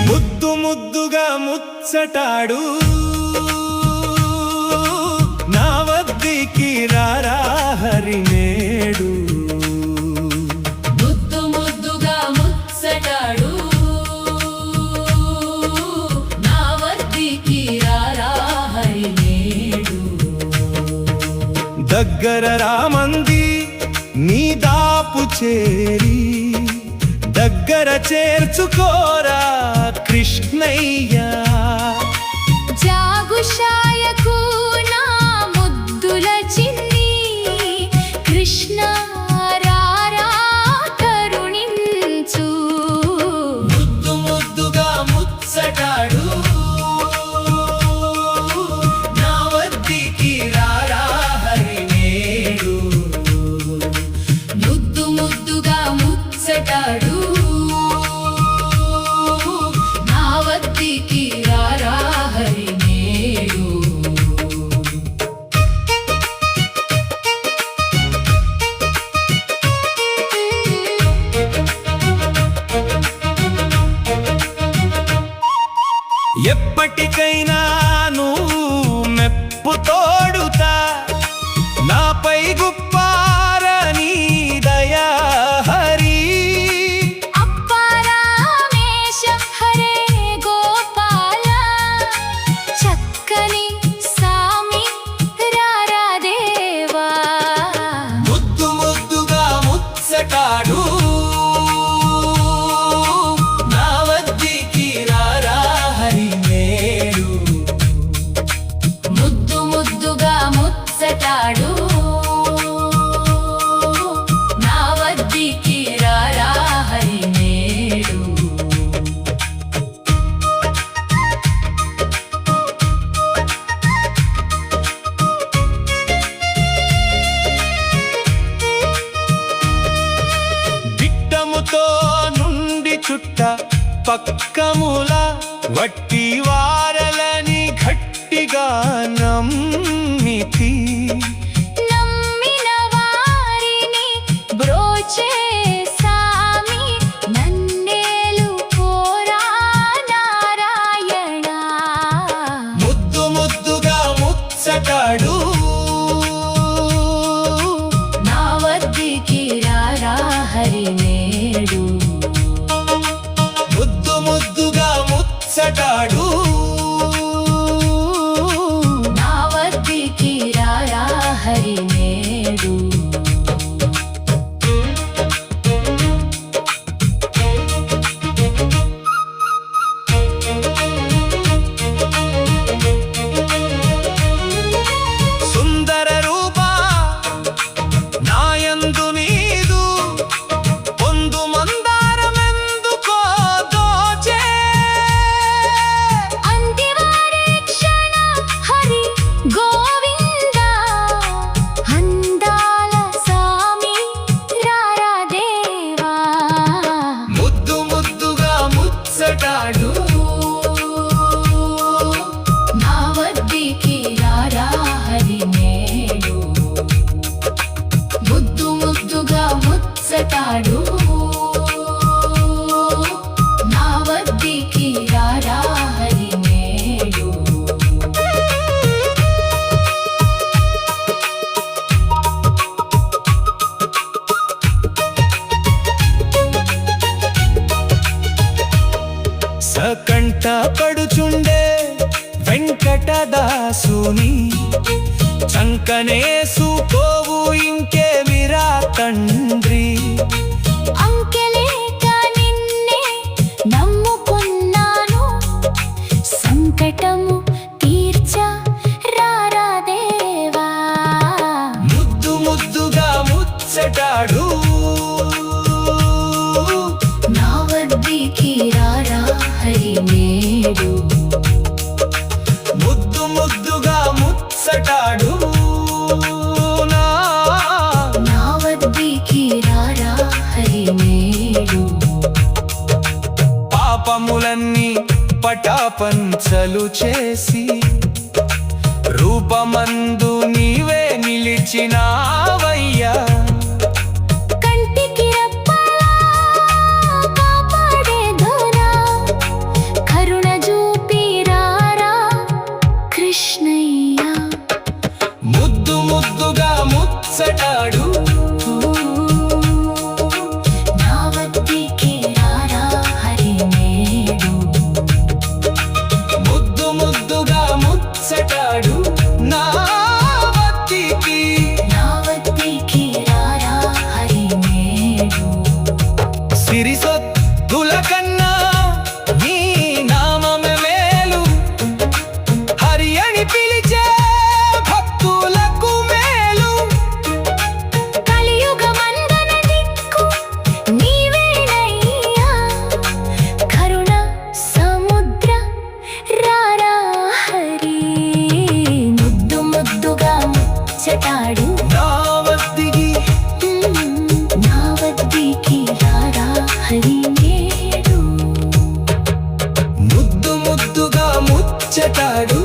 ముద్దు ముద్దుగా ముచ్చటాడు నా వద్దికి రారా హరినేడు. ముద్దు ముద్దుగా ముచ్చటాడు నా వద్దికి రారా హరినేడు. దగ్గర రామంది నీ దాపు చేరి దగ్గర చేర్చుకోరా కృష్ణయ్య. జాగుషాయకు నా ముద్దుల చిన్ని కృష్ణ రారా కరుణించు. ముద్దు ముద్దుగా ముచ్చటాడు నా వద్దికి రారా హరినేడు. ముద్దు ముద్దుగా ముచ్చటాడు నా వద్దికి రారా హరినేడు. ఎప్పటికైనా నువ్వు మెప్పు తోడుతా నాపై గుప్పారని దయా హరి. అప్పారామేశ హరే గోపాల చక్కని సామి రారా దేవా. ముద్దు ముద్దుగా ముచ్చటాడు నా వద్దికి రారా హరినేడు. ముద్దు ముద్దుగా ముచ్చటాడు నా వద్దికి రారా హరినేడు. దిట్టముతో నుండి చుట్ట పక్కముల వట్టి వారలని గట్టిగా నమ్మితి. నమ్మిన వారిని బ్రోచే సామి నన్నేలు కోరా నారాయణ. ముద్దు ముద్దుగా ముచ్చటాడు నా వద్దికి రారా హరినేడు. ముద్దు ముద్దుగా ముచ్చటాడు నా వద్దికి రారా హరినేడు. సుందర రూపా నాయందు నీదు పొందు మందారమెందుకో దోచే. అందివారే క్షణ హరి గోవింద అందాల సామి రారా దేవా. ముద్దు ముద్దుగా ముచ్చటాడు నా వద్దికి రారా హరినేడు. ముద్దు ముద్దుగా ముచ్చటాడు నా వద్దికి రారా హరినేడు. సకంట పడుచుండే వెంకటదాసుని చంకనేసుకోవు ఇంకేమిరా తండ్రి. అంకెలేక నిన్నే నమ్ముకున్నాను సంకటము తీర్చా రారా దేవా. ముద్దు ముద్దుగా ముచ్చటాడు నా వద్దికి రారా హరి నేడు ముద్దు ముద్దుగా ముచ్చటాడు నా నా వద్దకి రారా హరి నేడు పాపములన్నీ పటాపంచలు చేసి రూపమందు నీవే నిలిచినావయ్యా కంటికి రెప్పలా కాపాడే దొరా కరుణ చూపి రారా కృష్ణయ్య ముద్దు ముద్దుగా ముచ్చటాడు నా వద్దకి రారా హరి నేడు ముద్దు ముద్దుగా ముచ్చటాడు నా వద్దకి నా వద్దకి రారా హరి నేడు సిరి సొత్తుల కన్నా నీ నామమే మేలు హరి అని పిలిచే భక్తులకు మేలు కలియుగమందన దిక్కు నీవేనయ్యా కరుణ సముద్ర రారా హరి ముద్దు ముద్దుగా ముచ్చటాడు నా వద్దకి నా వద్దకి రారా హరి నేడు ముద్దు ముద్దుగా ముచ్చటాడు